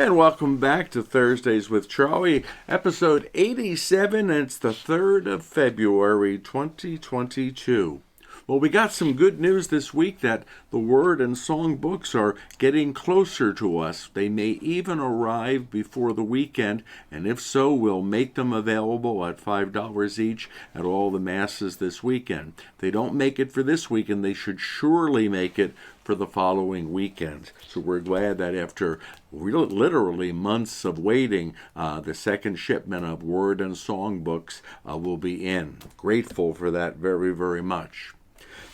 And welcome back to Thursdays with Charlie, episode 87, and it's the 3rd of February, 2022. Well, we got some good news this week that the Word and Song books are getting closer to us. They may even arrive before the weekend, and if so, we'll make them available at $5 each at all the Masses this weekend. If they don't make it for this weekend, they should surely make it for the following weekend. So we're glad that after literally months of waiting, the second shipment of Word and Song books will be in. Grateful for that very, very much.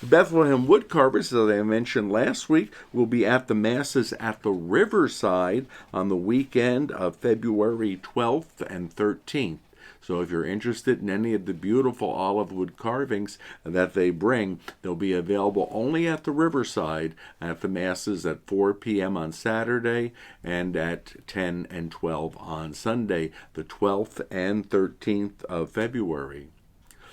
The Bethlehem Woodcarvers, as I mentioned last week, will be at the Masses at the Riverside on the weekend of February 12th and 13th. So if you're interested in any of the beautiful olive wood carvings that they bring, they'll be available only at the Riverside at the Masses at 4 p.m. on Saturday and at 10 and 12 on Sunday, the 12th and 13th of February.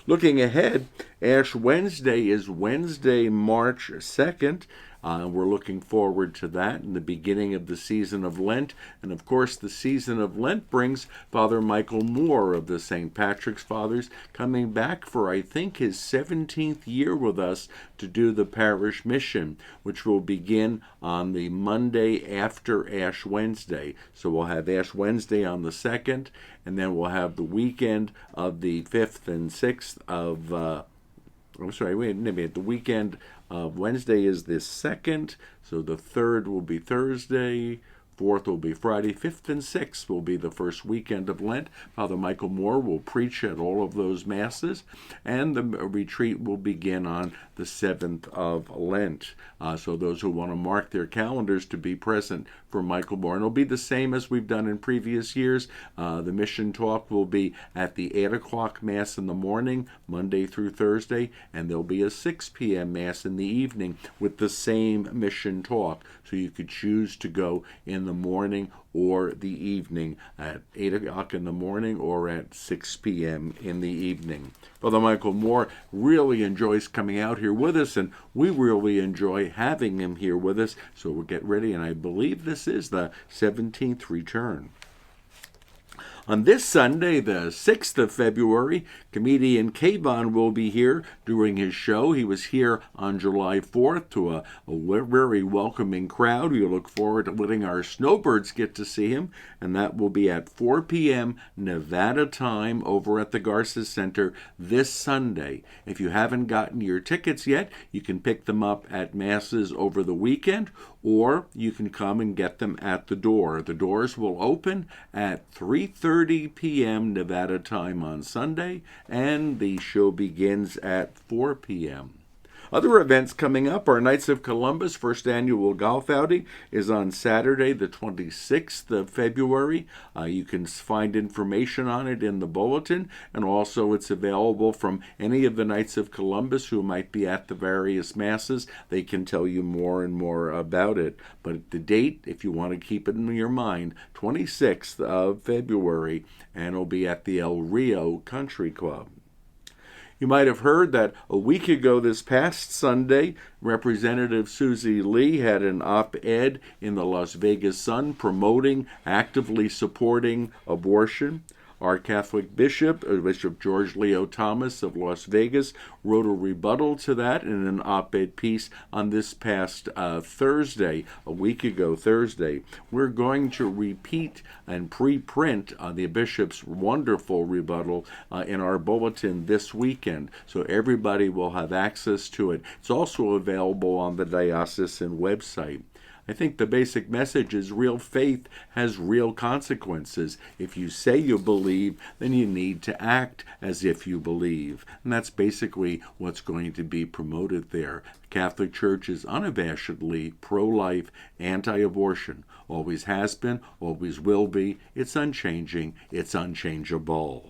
Looking ahead, Ash Wednesday is Wednesday, March 2nd. We're looking forward to that in the beginning of the season of Lent. And of course, the season of Lent brings Father Michael Moore of the St. Patrick's Fathers coming back for, I think, his 17th year with us to do the parish mission, which will begin on the Monday after Ash Wednesday. So we'll have Ash Wednesday on the 2nd, and then we'll have the weekend of the 5th and 6th of the weekend of Wednesday is the 2nd, so the 3rd will be Thursday, 4th will be Friday, 5th and 6th will be the first weekend of Lent. Father Michael Moore will preach at all of those Masses, and the retreat will begin on the 7th of Lent. So those who want to mark their calendars to be present for Michael Moore. And it'll be the same as we've done in previous years. The mission talk will be at the 8 o'clock Mass in the morning, Monday through Thursday, and there'll be a 6 p.m. Mass in the evening with the same mission talk. So you could choose to go in the morning or the evening at 8 o'clock in the morning or at 6 p.m. in the evening. Father Michael Moore really enjoys coming out here with us, and we really enjoy having him here with us. So we'll get ready, and I believe this is the 17th return. On this Sunday, the 6th of February, comedian Kayvon will be here doing his show. He was here on July 4th to a very welcoming crowd. We look forward to letting our snowbirds get to see him, and that will be at 4 p.m. Nevada time over at the Garces Center this Sunday. If you haven't gotten your tickets yet, you can pick them up at Masses over the weekend, or you can come and get them at the door. The doors will open at 3:30 p.m. Nevada time on Sunday, and the show begins at 4 p.m. Other events coming up are Knights of Columbus' first annual golf outing is on Saturday, the 26th of February. You can find information on it in the bulletin, and also it's available from any of the Knights of Columbus who might be at the various Masses. They can tell you more and more about it. But the date, if you want to keep it in your mind, 26th of February, and it'll be at the El Rio Country Club. You might have heard that a week ago this past Sunday, Representative Susie Lee had an op-ed in the Las Vegas Sun promoting, actively supporting abortion. Our Catholic Bishop, Bishop George Leo Thomas of Las Vegas, wrote a rebuttal to that in an op-ed piece on this past Thursday, a week ago Thursday. We're going to repeat and pre-print the Bishop's wonderful rebuttal in our bulletin this weekend, so everybody will have access to it. It's also available on the diocesan website. I think the basic message is real faith has real consequences. If you say you believe, then you need to act as if you believe. And that's basically what's going to be promoted there. The Catholic Church is unabashedly pro-life, anti-abortion. Always has been, always will be. It's unchanging. It's unchangeable.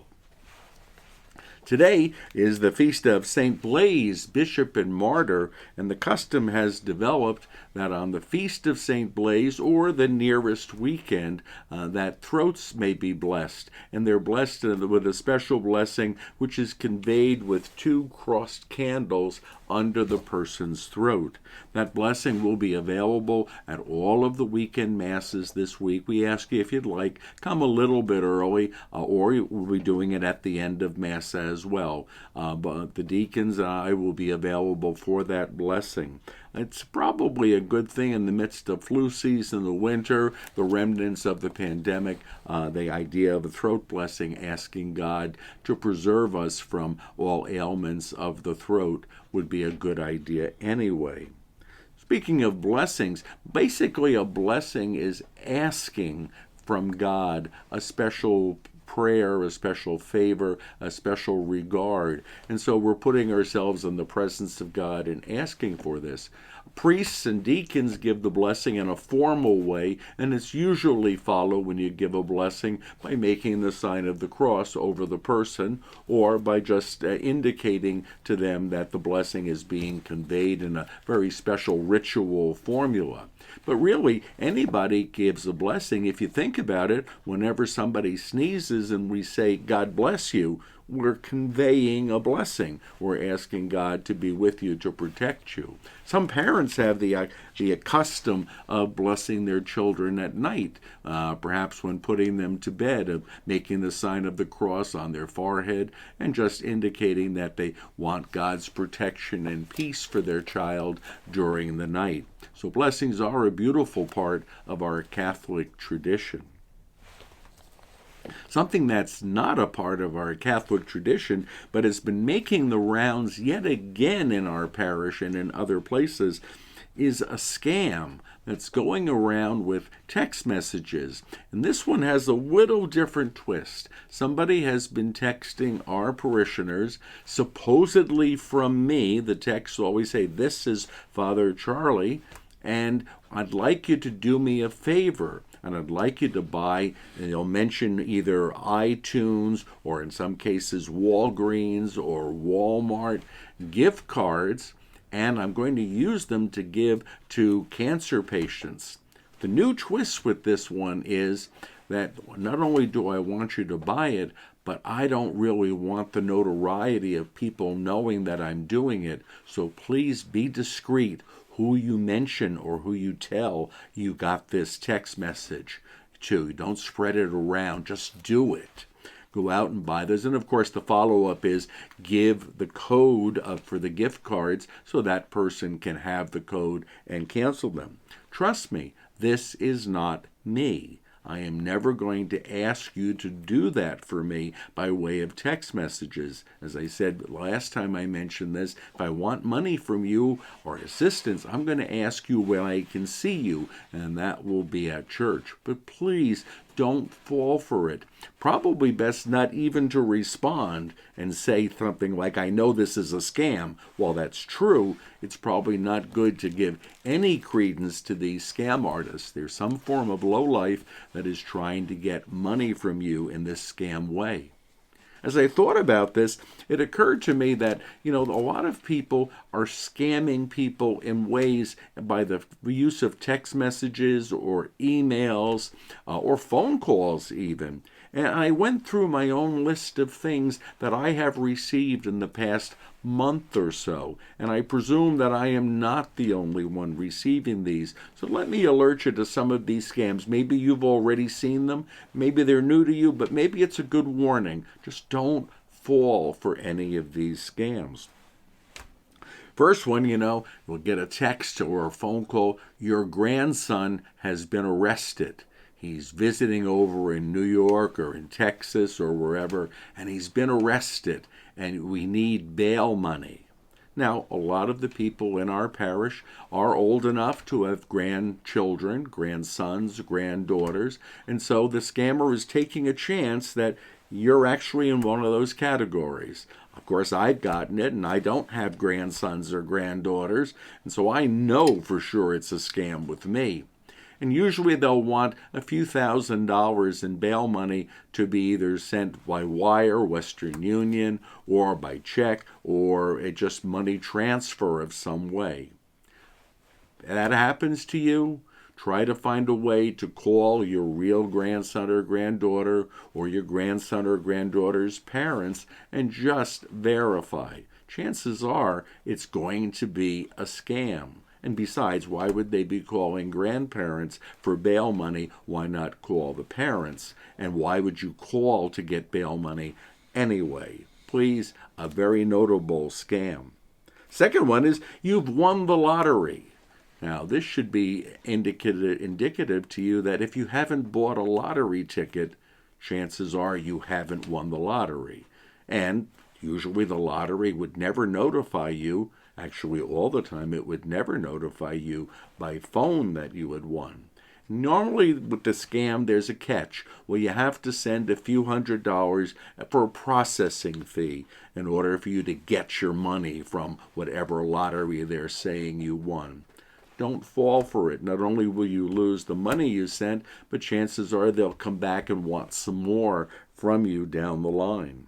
Today is the feast of St. Blaise, Bishop and Martyr, and the custom has developed that on the feast of St. Blaise or the nearest weekend, that throats may be blessed, and they're blessed with a special blessing which is conveyed with 2 crossed candles under the person's throat. That blessing will be available at all of the weekend masses this week. We ask you, if you'd like, come a little bit early, or we'll be doing it at the end of Mass as well. But the deacons and I will be available for that blessing. It's probably a good thing in the midst of flu season, the winter, the remnants of the pandemic, the idea of a throat blessing, asking God to preserve us from all ailments of the throat would be a good idea anyway. Speaking of blessings, basically a blessing is asking from God a special prayer, a special favor, a special regard. And so we're putting ourselves in the presence of God and asking for this. Priests and deacons give the blessing in a formal way, and it's usually followed when you give a blessing by making the sign of the cross over the person, or by just indicating to them that the blessing is being conveyed in a very special ritual formula. But really, anybody gives a blessing. If you think about it, whenever somebody sneezes and we say, God bless you, we're conveying a blessing. We're asking God to be with you, to protect you. Some parents have the custom of blessing their children at night, perhaps when putting them to bed, of making the sign of the cross on their forehead and just indicating that they want God's protection and peace for their child during the night. So blessings are a beautiful part of our Catholic tradition. Something that's not a part of our Catholic tradition, but has been making the rounds yet again in our parish and in other places, is a scam that's going around with text messages. And this one has a little different twist. Somebody has been texting our parishioners, supposedly from me. The texts always say, "This is Father Charlie, and I'd like you to do me a favor. And I'd like you to buy," and they'll mention either iTunes or in some cases Walgreens or Walmart gift cards, and I'm going to use them to give to cancer patients. The new twist with this one is that not only do I want you to buy it, but I don't really want the notoriety of people knowing that I'm doing it, so please be discreet who you mention or who you tell you got this text message to. Don't spread it around. Just do it. Go out and buy those. And of course, the follow-up is give the code for the gift cards so that person can have the code and cancel them. Trust me, this is not me. I am never going to ask you to do that for me by way of text messages. As I said last time I mentioned this, if I want money from you or assistance, I'm going to ask you when I can see you, and that will be at church. But please don't fall for it. Probably best not even to respond and say something like, "I know this is a scam." While that's true, it's probably not good to give any credence to these scam artists. There's some form of lowlife that is trying to get money from you in this scam way. As I thought about this, it occurred to me that, a lot of people are scamming people in ways by the use of text messages or emails or phone calls even. And I went through my own list of things that I have received in the past month or so, and I presume that I am not the only one receiving these. So let me alert you to some of these scams. Maybe you've already seen them, maybe they're new to you, but maybe it's a good warning. Just don't fall for any of these scams. First one, you'll get a text or a phone call, "Your grandson has been arrested. He's visiting over in New York or in Texas or wherever, and he's been arrested, and we need bail money." Now, a lot of the people in our parish are old enough to have grandchildren, grandsons, granddaughters, and so the scammer is taking a chance that you're actually in one of those categories. Of course, I've gotten it, and I don't have grandsons or granddaughters, and so I know for sure it's a scam with me. And usually they'll want a few $1,000s in bail money to be either sent by wire, Western Union, or by check, or just money transfer of some way. That happens to you, try to find a way to call your real grandson or granddaughter or your grandson or granddaughter's parents and just verify. Chances are it's going to be a scam. And besides, why would they be calling grandparents for bail money? Why not call the parents? And why would you call to get bail money anyway? Please, a very notable scam. Second one is you've won the lottery. Now, this should be indicative to you that if you haven't bought a lottery ticket, chances are you haven't won the lottery. And usually the lottery would never notify you. Actually, all the time, it would never notify you by phone that you had won. Normally, with the scam, there's a catch. Well, you have to send a few $100s for a processing fee in order for you to get your money from whatever lottery they're saying you won. Don't fall for it. Not only will you lose the money you sent, but chances are they'll come back and want some more from you down the line.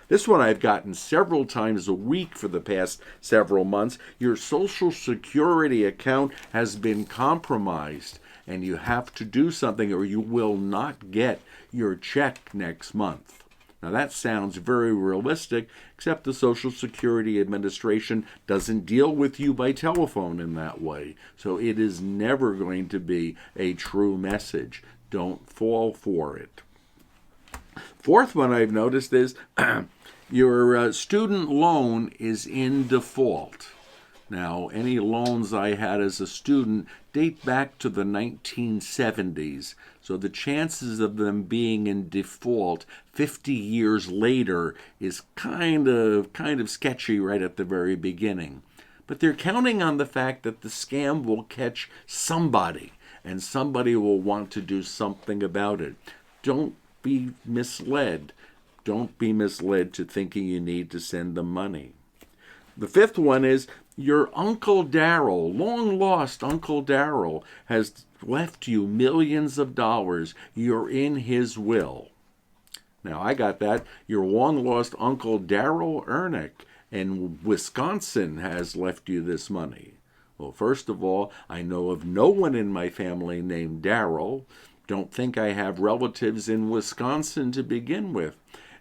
This one I've gotten several times a week for the past several months. Your Social Security account has been compromised, and you have to do something or you will not get your check next month. Now that sounds very realistic, except the Social Security Administration doesn't deal with you by telephone in that way. So it is never going to be a true message. Don't fall for it. Fourth one I've noticed is your student loan is in default. Now, any loans I had as a student date back to the 1970s, so the chances of them being in default 50 years later is kind of sketchy right at the very beginning. But they're counting on the fact that the scam will catch somebody, and somebody will want to do something about it. Don't be misled. Don't be misled to thinking you need to send them money. The fifth one is your Uncle Darrell, long-lost Uncle Darrell, has left you millions of dollars. You're in his will. Now, I got that. Your long-lost Uncle Darrell Ernick in Wisconsin has left you this money. Well, first of all, I know of no one in my family named Darrell. Don't think I have relatives in Wisconsin to begin with.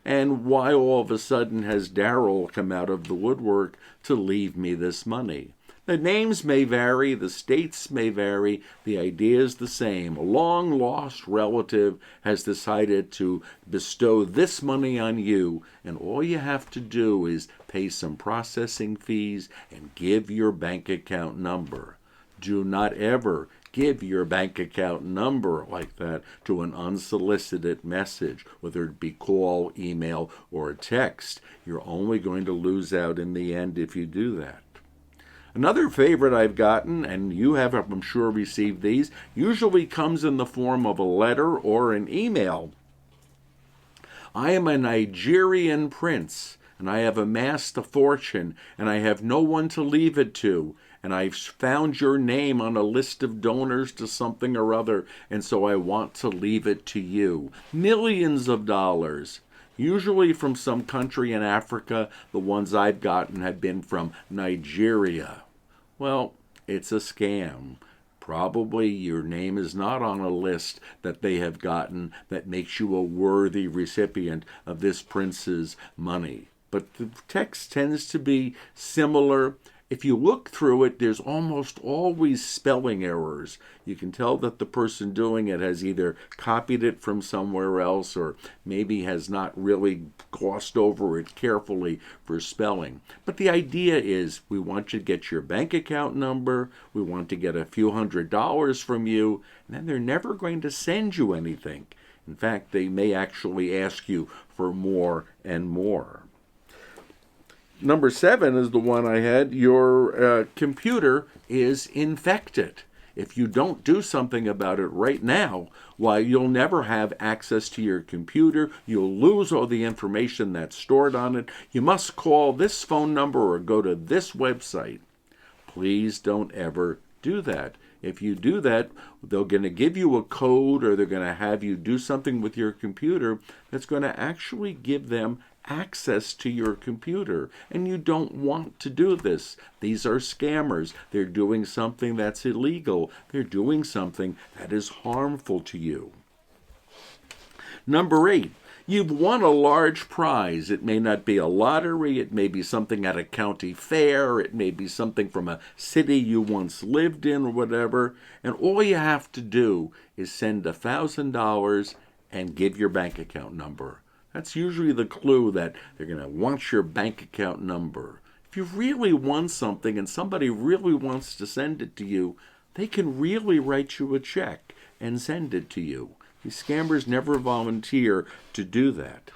And why all of a sudden has Darrell come out of the woodwork to leave me this money? The names may vary, the states may vary, the idea is the same. A long-lost relative has decided to bestow this money on you, and all you have to do is pay some processing fees and give your bank account number. Do not ever give your bank account number like that to an unsolicited message, whether it be call, email, or a text. You're only going to lose out in the end if you do that. Another favorite I've gotten, and you have, I'm sure, received these, usually comes in the form of a letter or an email. I am a Nigerian prince, and I have amassed a fortune, and I have no one to leave it to. And I've found your name on a list of donors to something or other, and so I want to leave it to you. Millions of dollars, usually from some country in Africa. The ones I've gotten have been from Nigeria. Well, it's a scam. Probably your name is not on a list that they have gotten that makes you a worthy recipient of this prince's money. But the text tends to be similar. If you look through it, there's almost always spelling errors. You can tell that the person doing it has either copied it from somewhere else or maybe has not really glossed over it carefully for spelling. But the idea is we want you to get your bank account number, we want to get a few $100s from you, and then they're never going to send you anything. In fact, they may actually ask you for more and more. Number 7 is the one I had. Your computer is infected. If you don't do something about it right now, why, you'll never have access to your computer. You'll lose all the information that's stored on it. You must call this phone number or go to this website. Please don't ever do that. If you do that, they're going to give you a code, or they're going to have you do something with your computer that's going to actually give them access to your computer. And you don't want to do this. These are scammers. They're doing something that's illegal. They're doing something that is harmful to you. Number 8, you've won a large prize. It may not be a lottery. It may be something at a county fair. It may be something from a city you once lived in or whatever. And all you have to do is send $1,000 and give your bank account number. That's usually the clue that they're going to want your bank account number. If you really won something and somebody really wants to send it to you, they can really write you a check and send it to you. These scammers never volunteer to do that.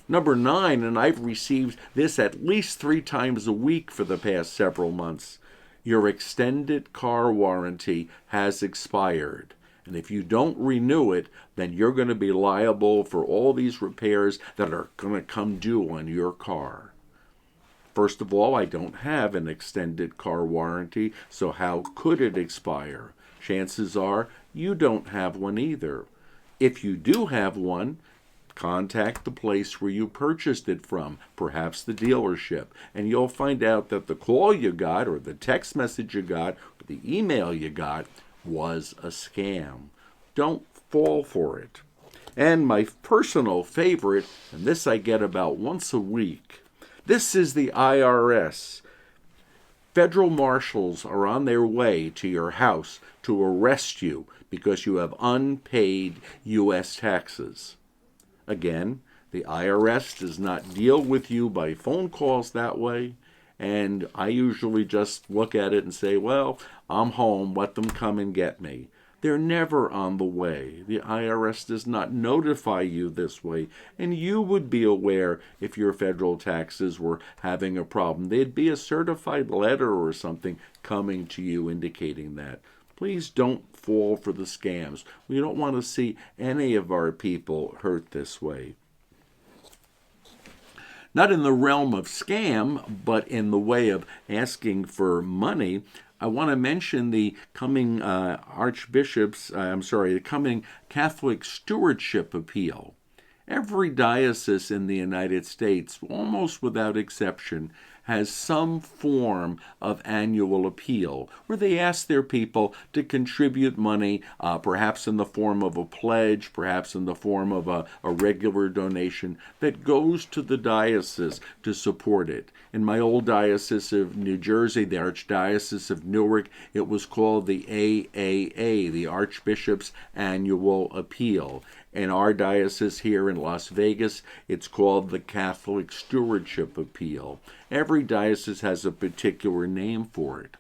Number 9, and I've received this at least 3 times a week for the past several months, your extended car warranty has expired. And if you don't renew it, then you're going to be liable for all these repairs that are going to come due on your car. First of all, I don't have an extended car warranty, so how could it expire? Chances are you don't have one either. If you do have one, contact the place where you purchased it from, perhaps the dealership, and you'll find out that the call you got, or the text message you got, or the email you got was a scam. Don't fall for it. And my personal favorite, and this I get about once a week, this is the IRS. Federal marshals are on their way to your house to arrest you because you have unpaid U.S. taxes. Again, the IRS does not deal with you by phone calls that way, and I usually just look at it and say, well, I'm home, let them come and get me. They're never on the way. The IRS does not notify you this way, and you would be aware if your federal taxes were having a problem. There'd be a certified letter or something coming to you indicating that. Please don't fall for the scams. We don't want to see any of our people hurt this way. Not in the realm of scam, but in the way of asking for money, I want to mention the coming the coming Catholic Stewardship Appeal. Every diocese in the United States, almost without exception, has some form of annual appeal where they ask their people to contribute money, perhaps in the form of a pledge, perhaps in the form of a regular donation that goes to the diocese to support it. In my old diocese of New Jersey, the Archdiocese of Newark, it was called the AAA, the Archbishop's Annual Appeal. In our diocese here in Las Vegas, it's called the Catholic Stewardship Appeal. Every diocese has a particular name for it.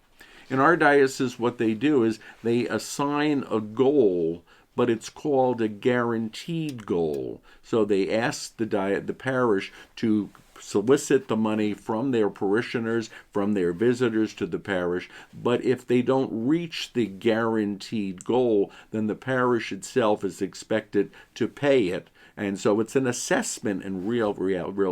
In our diocese, what they do is they assign a goal, but it's called a guaranteed goal. So they ask the parish to solicit the money from their parishioners, from their visitors to the parish, but if they don't reach the guaranteed goal, then the parish itself is expected to pay it. And so it's an assessment in real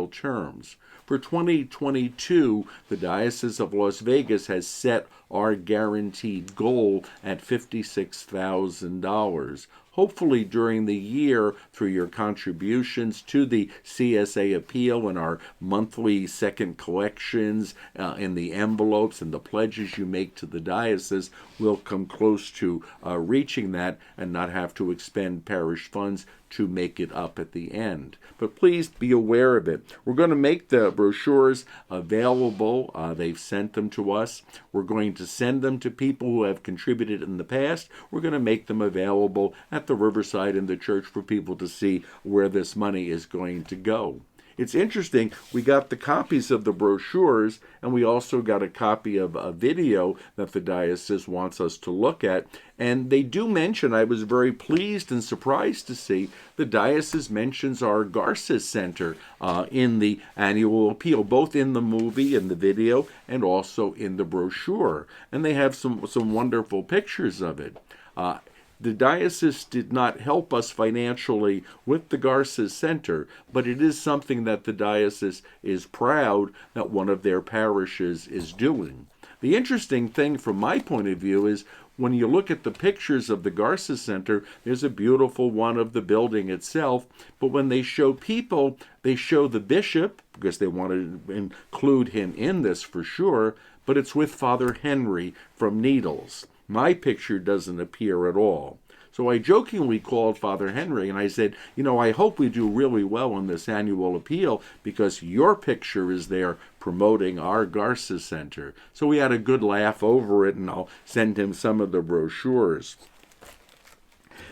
terms. For 2022, the Diocese of Las Vegas has set our guaranteed goal at $56,000. Hopefully during the year, through your contributions to the CSA appeal and our monthly second collections in the envelopes and the pledges you make to the diocese, we'll come close to reaching that and not have to expend parish funds to make it up at the end. But please be aware of it. We're going to make the brochures available. They've sent them to us. We're going to send them to people who have contributed in the past. We're going to make them available at the Riverside and the church for people to see where this money is going to go. It's interesting, we got the copies of the brochures, and we also got a copy of a video that the diocese wants us to look at. And they do mention, I was very pleased and surprised to see, the diocese mentions our Garces Center in the annual appeal, both in the movie and the video, and also in the brochure. And they have some wonderful pictures of it. The diocese did not help us financially with the Garces Center, but it is something that the diocese is proud that one of their parishes is doing. The interesting thing from my point of view is when you look at the pictures of the Garza Center, there's a beautiful one of the building itself, but when they show people, they show the bishop, because they want to include him in this for sure, but it's with Father Henry from Needles. My picture doesn't appear at all. So I jokingly called Father Henry and I said, I hope we do really well in this annual appeal because your picture is there promoting our Garza Center. So we had a good laugh over it, and I'll send him some of the brochures.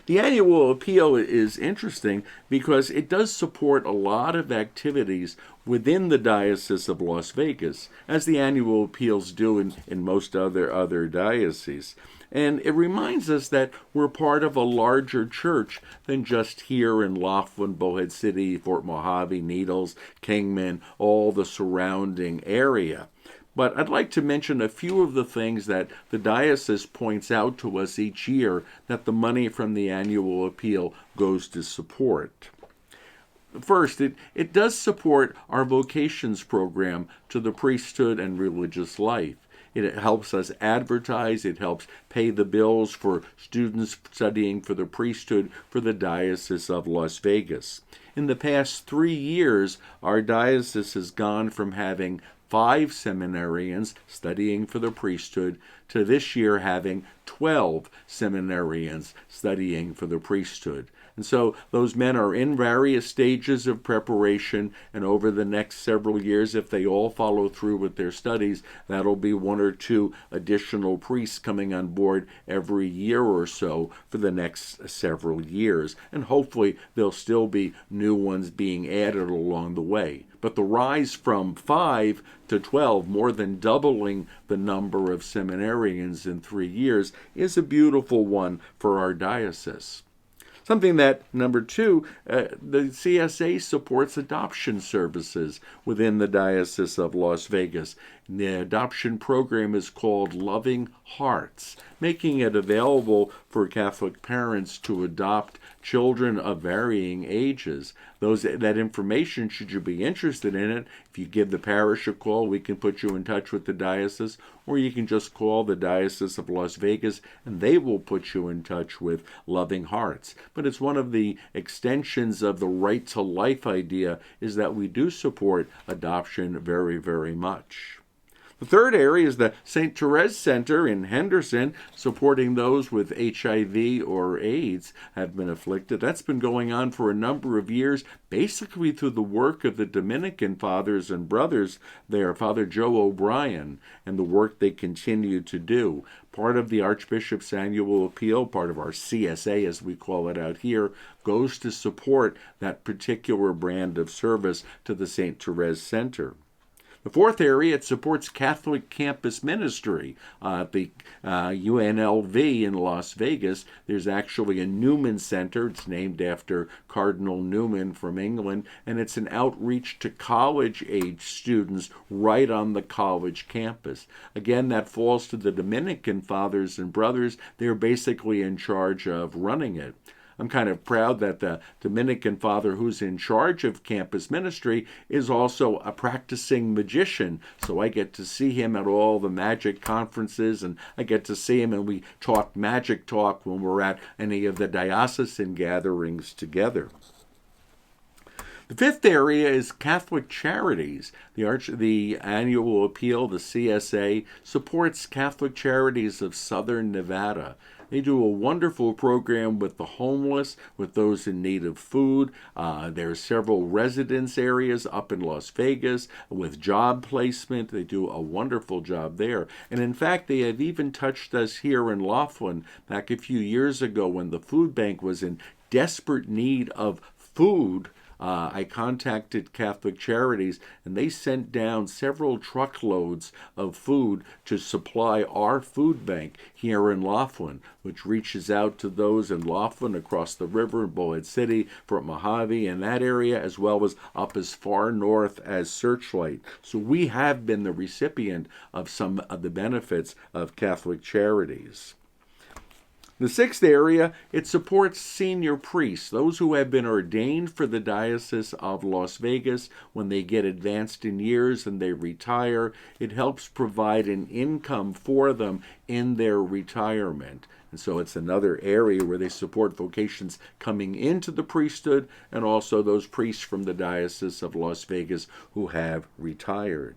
The annual appeal is interesting because it does support a lot of activities within the Diocese of Las Vegas, as the annual appeals do in most other dioceses. And it reminds us that we're part of a larger church than just here in Laughlin, Bullhead City, Fort Mojave, Needles, Kingman, all the surrounding area. But I'd like to mention a few of the things that the diocese points out to us each year that the money from the annual appeal goes to support. First, it does support our vocations program to the priesthood and religious life. It helps us advertise. It helps pay the bills for students studying for the priesthood for the Diocese of Las Vegas. In the past 3 years, our diocese has gone from having 5 seminarians studying for the priesthood to this year having 12 seminarians studying for the priesthood. And so those men are in various stages of preparation, and over the next several years, if they all follow through with their studies, that'll be 1 or 2 additional priests coming on board every year or so for the next several years. And hopefully there'll still be new ones being added along the way. But the rise from 5 to 12, more than doubling the number of seminarians in 3 years, is a beautiful one for our diocese. Something that, number 2, the CSA supports adoption services within the Diocese of Las Vegas. The adoption program is called Loving Hearts, making it available for Catholic parents to adopt children of varying ages. That information, should you be interested in it, if you give the parish a call, we can put you in touch with the diocese, or you can just call the Diocese of Las Vegas and they will put you in touch with Loving Hearts. But it's one of the extensions of the right to life idea, is that we do support adoption very, very much. The third area is the St. Therese Center in Henderson, supporting those with HIV or AIDS have been afflicted. That's been going on for a number of years, basically through the work of the Dominican fathers and brothers there, Father Joe O'Brien, and the work they continue to do. Part of the Archbishop's annual appeal, part of our CSA as we call it out here, goes to support that particular brand of service to the St. Therese Center. The fourth area, it supports Catholic campus ministry. At the UNLV in Las Vegas, there's actually a Newman Center. It's named after Cardinal Newman from England, and it's an outreach to college-age students right on the college campus. Again, that falls to the Dominican fathers and brothers. They're basically in charge of running it. I'm kind of proud that the Dominican father who's in charge of campus ministry is also a practicing magician. So I get to see him at all the magic conferences, and I get to see him and we talk magic talk when we're at any of the diocesan gatherings together. The fifth area is Catholic Charities. The annual appeal, the CSA, supports Catholic Charities of Southern Nevada. They do a wonderful program with the homeless, with those in need of food. There are several residence areas up in Las Vegas with job placement. They do a wonderful job there. And in fact, they have even touched us here in Laughlin back a few years ago when the food bank was in desperate need of food. I contacted Catholic Charities, and they sent down several truckloads of food to supply our food bank here in Laughlin, which reaches out to those in Laughlin, across the river, in Bullhead City, Fort Mojave, and that area, as well as up as far north as Searchlight. So we have been the recipient of some of the benefits of Catholic Charities. The sixth area, it supports senior priests, those who have been ordained for the Diocese of Las Vegas. When they get advanced in years and they retire, it helps provide an income for them in their retirement. And so it's another area where they support vocations coming into the priesthood and also those priests from the Diocese of Las Vegas who have retired.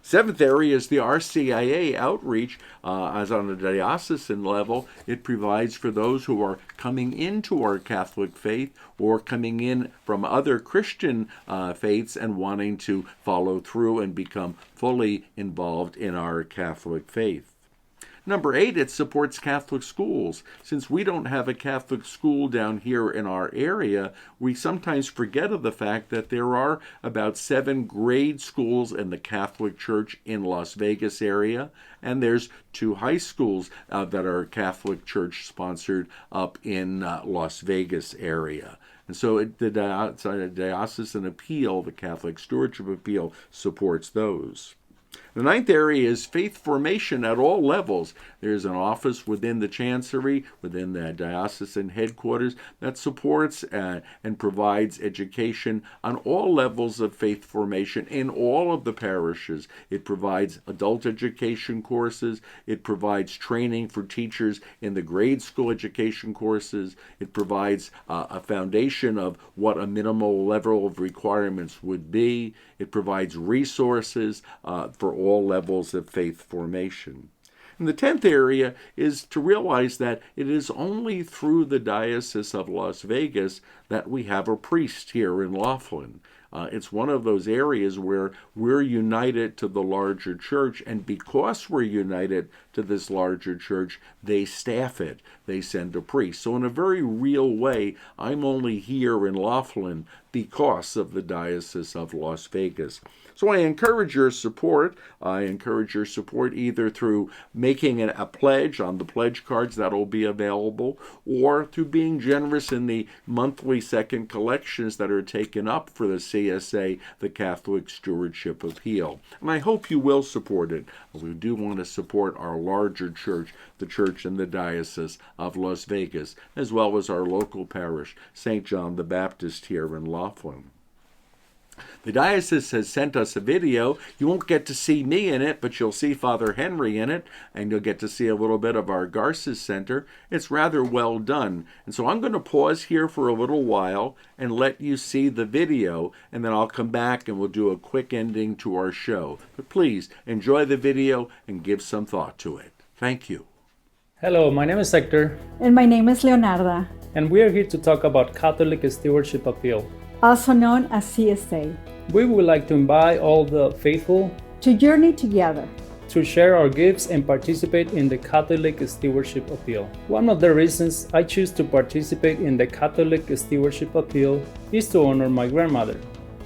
Seventh area is the RCIA outreach. As on a diocesan level, it provides for those who are coming into our Catholic faith or coming in from other Christian faiths and wanting to follow through and become fully involved in our Catholic faith. Number 8, it supports Catholic schools. Since we don't have a Catholic school down here in our area, we sometimes forget of the fact that there are about 7 grade schools in the Catholic Church in Las Vegas area, and there's 2 high schools that are Catholic Church sponsored up in Las Vegas area. And so the Diocesan Appeal, the Catholic Stewardship Appeal, supports those. The 9th area is faith formation at all levels. There's an office within the Chancery, within the diocesan headquarters, that supports and provides education on all levels of faith formation in all of the parishes. It provides adult education courses. It provides training for teachers in the grade school education courses. It provides a foundation of what a minimal level of requirements would be. It provides resources for all levels of faith formation. And the 10th area is to realize that it is only through the Diocese of Las Vegas that we have a priest here in Laughlin. It's one of those areas where we're united to the larger church, and because we're united to this larger church, they staff it. They send a priest. So in a very real way, I'm only here in Laughlin because of the Diocese of Las Vegas. So I encourage your support. I encourage your support either through making a pledge on the pledge cards that will be available, or through being generous in the monthly second collections that are taken up for the CSA, the Catholic Stewardship Appeal. And I hope you will support it. We do want to support our larger church, the church in the Diocese of Las Vegas, as well as our local parish, St. John the Baptist here in Laughlin. The diocese has sent us a video. You won't get to see me in it, but you'll see Father Henry in it, and you'll get to see a little bit of our Garces Center. It's rather well done. And so I'm going to pause here for a little while and let you see the video, and then I'll come back and we'll do a quick ending to our show. But please enjoy the video and give some thought to it. Thank you. Hello, my name is Hector. And my name is Leonarda. And we are here to talk about Catholic Stewardship Appeal, also known as CSA. We would like to invite all the faithful to journey together, to share our gifts and participate in the Catholic Stewardship Appeal. One of the reasons I choose to participate in the Catholic Stewardship Appeal is to honor my grandmother.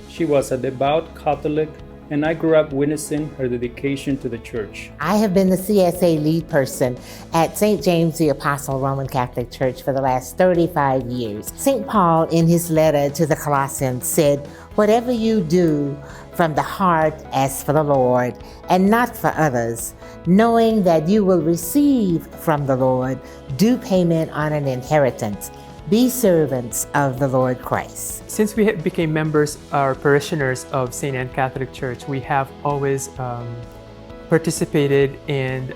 She was a devout Catholic, and I grew up witnessing her dedication to the Church. I have been the CSA lead person at St. James the Apostle Roman Catholic Church for the last 35 years. St. Paul, in his letter to the Colossians, said, "Whatever you do from the heart as for the Lord and not for others, knowing that you will receive from the Lord due payment on an inheritance. Be servants of the Lord Christ." Since we became members or parishioners of St. Anne Catholic Church, we have always participated and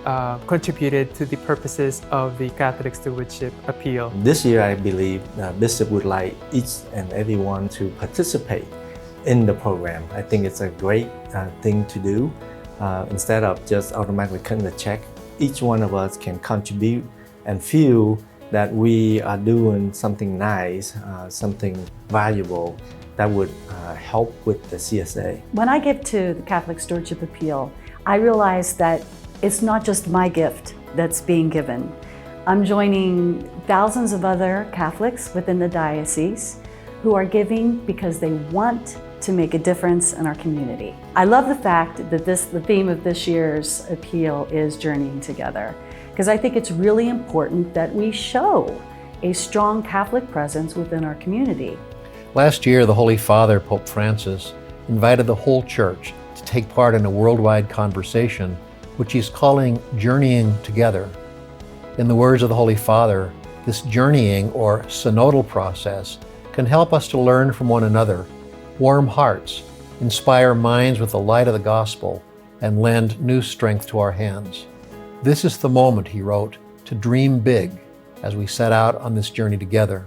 contributed to the purposes of the Catholic Stewardship Appeal. This year, I believe Bishop would like each and everyone to participate in the program. I think it's a great thing to do. Instead of just automatically cutting the check, each one of us can contribute and feel that we are doing something nice, something valuable that would help with the CSA. When I get to the Catholic Stewardship Appeal, I realize that it's not just my gift that's being given. I'm joining thousands of other Catholics within the diocese who are giving because they want to make a difference in our community. I love the fact that the theme of this year's appeal is Journeying Together, because I think it's really important that we show a strong Catholic presence within our community. Last year, the Holy Father, Pope Francis, invited the whole Church to take part in a worldwide conversation, which he's calling Journeying Together. In the words of the Holy Father, this journeying or synodal process can help us to learn from one another, warm hearts, inspire minds with the light of the gospel, and lend new strength to our hands. This is the moment, he wrote, to dream big as we set out on this journey together.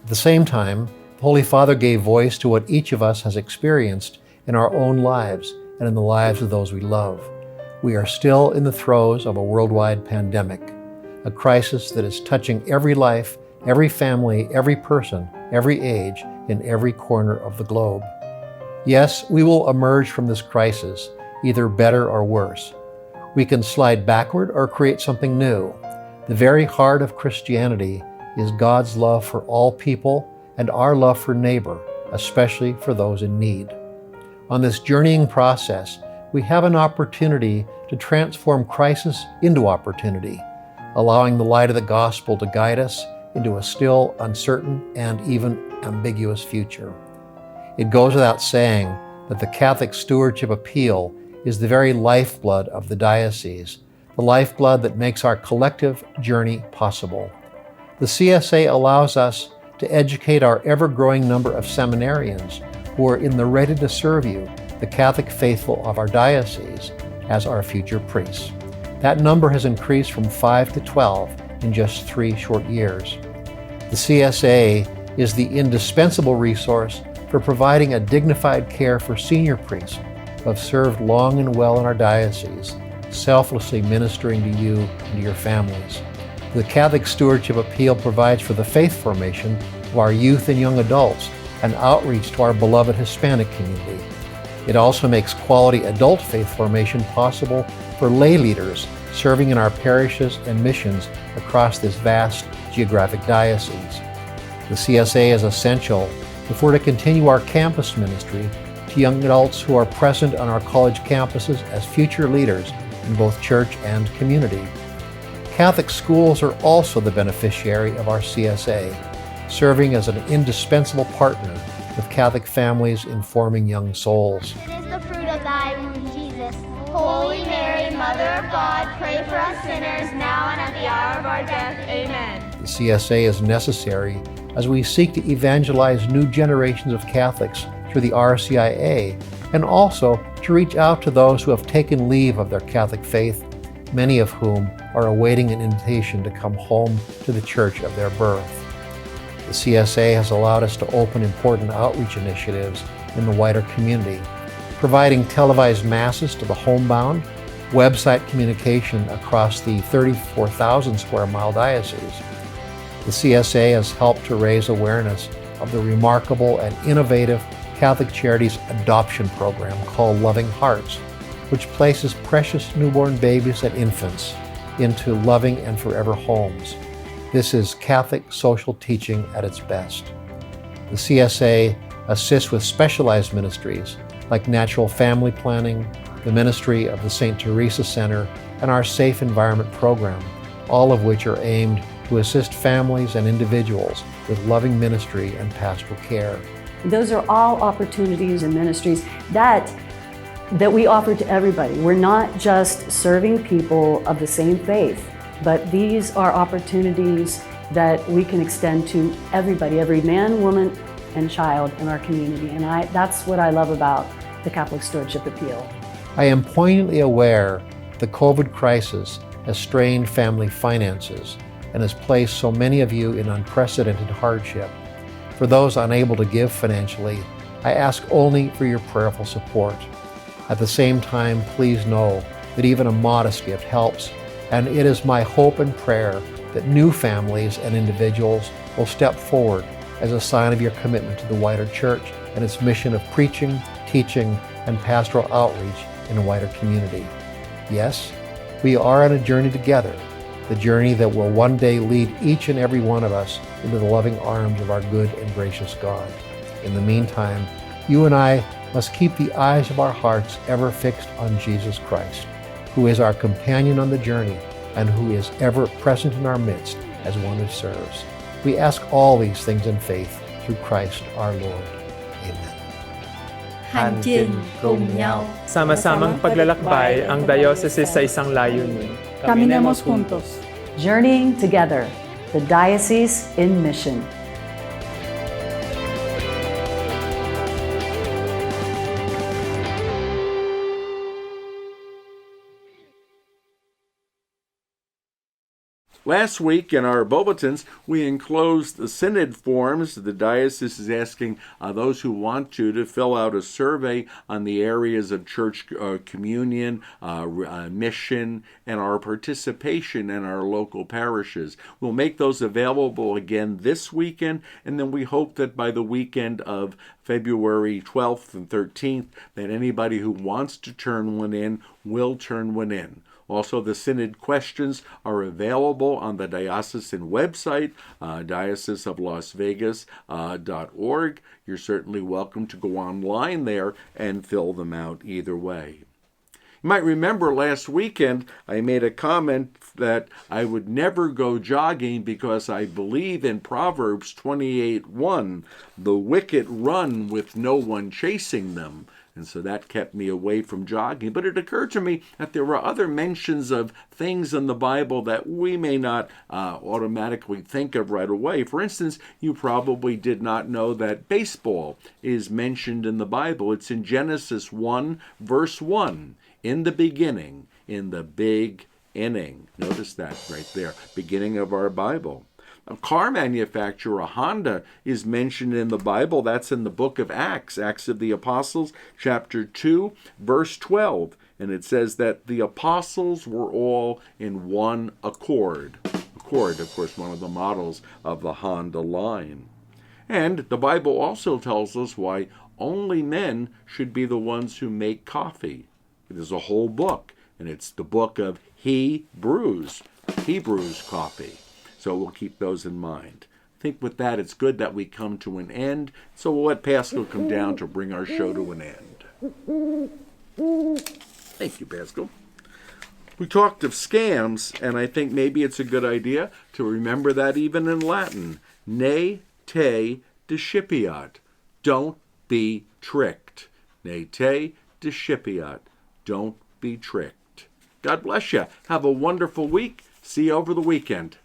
At the same time, the Holy Father gave voice to what each of us has experienced in our own lives and in the lives of those we love. We are still in the throes of a worldwide pandemic, a crisis that is touching every life, every family, every person, every age, in every corner of the globe. Yes, we will emerge from this crisis, either better or worse. We can slide backward or create something new. The very heart of Christianity is God's love for all people and our love for neighbor, especially for those in need. On this journeying process, we have an opportunity to transform crisis into opportunity, allowing the light of the gospel to guide us into a still uncertain and even ambiguous future. It goes without saying that the Catholic Stewardship Appeal is the very lifeblood of the diocese, the lifeblood that makes our collective journey possible. The CSA allows us to educate our ever-growing number of seminarians who are in the ready to serve you, the Catholic faithful of our diocese, as our future priests. That number has increased from 5 to 12 in just 3 short years. The CSA is the indispensable resource for providing a dignified care for senior priests who have served long and well in our diocese, selflessly ministering to you and to your families. The Catholic Stewardship Appeal provides for the faith formation of our youth and young adults and outreach to our beloved Hispanic community. It also makes quality adult faith formation possible for lay leaders serving in our parishes and missions across this vast geographic diocese. The CSA is essential if we're to continue our campus ministry to young adults who are present on our college campuses as future leaders in both church and community. Catholic schools are also the beneficiary of our CSA, serving as an indispensable partner with Catholic families in forming young souls. It is the fruit of thy womb, Jesus. Holy Mary, Mother of God, pray for us sinners, now and at the hour of our death. Amen. The CSA is necessary as we seek to evangelize new generations of Catholics through the RCIA, and also to reach out to those who have taken leave of their Catholic faith, many of whom are awaiting an invitation to come home to the church of their birth. The CSA has allowed us to open important outreach initiatives in the wider community, providing televised masses to the homebound, website communication across the 34,000 square mile diocese. The CSA has helped to raise awareness of the remarkable and innovative Catholic Charities adoption program called Loving Hearts, which places precious newborn babies and infants into loving and forever homes. This is Catholic social teaching at its best. The CSA assists with specialized ministries like natural family planning, the ministry of the St. Teresa Center, and our Safe Environment program, all of which are aimed to assist families and individuals with loving ministry and pastoral care. Those are all opportunities and ministries that we offer to everybody. We're not just serving people of the same faith, but these are opportunities that we can extend to everybody, every man, woman, and child in our community. And that's what I love about the Catholic Stewardship Appeal. I am poignantly aware the COVID crisis has strained family finances and has placed so many of you in unprecedented hardship. For those unable to give financially, I ask only for your prayerful support. At the same time, please know that even a modest gift helps, and it is my hope and prayer that new families and individuals will step forward as a sign of your commitment to the wider church and its mission of preaching, teaching, and pastoral outreach in a wider community. Yes, we are on a journey together, the journey that will one day lead each and every one of us into the loving arms of our good and gracious God. In the meantime, you and I must keep the eyes of our hearts ever fixed on Jesus Christ, who is our companion on the journey and who is ever present in our midst as one who serves. We ask all these things in faith through Christ our Lord. Amen. Handin cùng nhau. Sama-samang paglalakbay ang diocese sa isang layunin. Caminemos juntos. Journeying together, the Diocese in Mission. Last week in our bulletins, we enclosed the synod forms. The diocese is asking those who want to fill out a survey on the areas of church communion, mission, and our participation in our local parishes. We'll make those available again this weekend, and then we hope that by the weekend of February 12th and 13th, that anybody who wants to turn one in will turn one in. Also, the Synod questions are available on the diocesan website, dioceseoflasvegas.org. You're certainly welcome to go online there and fill them out either way. You might remember last weekend I made a comment that I would never go jogging because I believe in Proverbs 28:1, the wicked run with no one chasing them. And so that kept me away from jogging. But it occurred to me that there were other mentions of things in the Bible that we may not automatically think of right away. For instance, you probably did not know that baseball is mentioned in the Bible. It's in Genesis 1, verse 1. In the beginning, in the big inning. Notice that right there, beginning of our Bible. A car manufacturer, Honda, is mentioned in the Bible. That's in the book of Acts, Acts of the Apostles, chapter 2, verse 12. And it says that the apostles were all in one accord. Accord, of course, one of the models of the Honda line. And the Bible also tells us why only men should be the ones who make coffee. There's a whole book, and it's the book of Hebrews coffee. So we'll keep those in mind. I think with that, it's good that we come to an end. So we'll let Pascal come down to bring our show to an end. Thank you, Pascal. We talked of scams, and I think maybe it's a good idea to remember that even in Latin. Ne te decipiat. Don't be tricked. Ne te decipiat. Don't be tricked. God bless you. Have a wonderful week. See you over the weekend.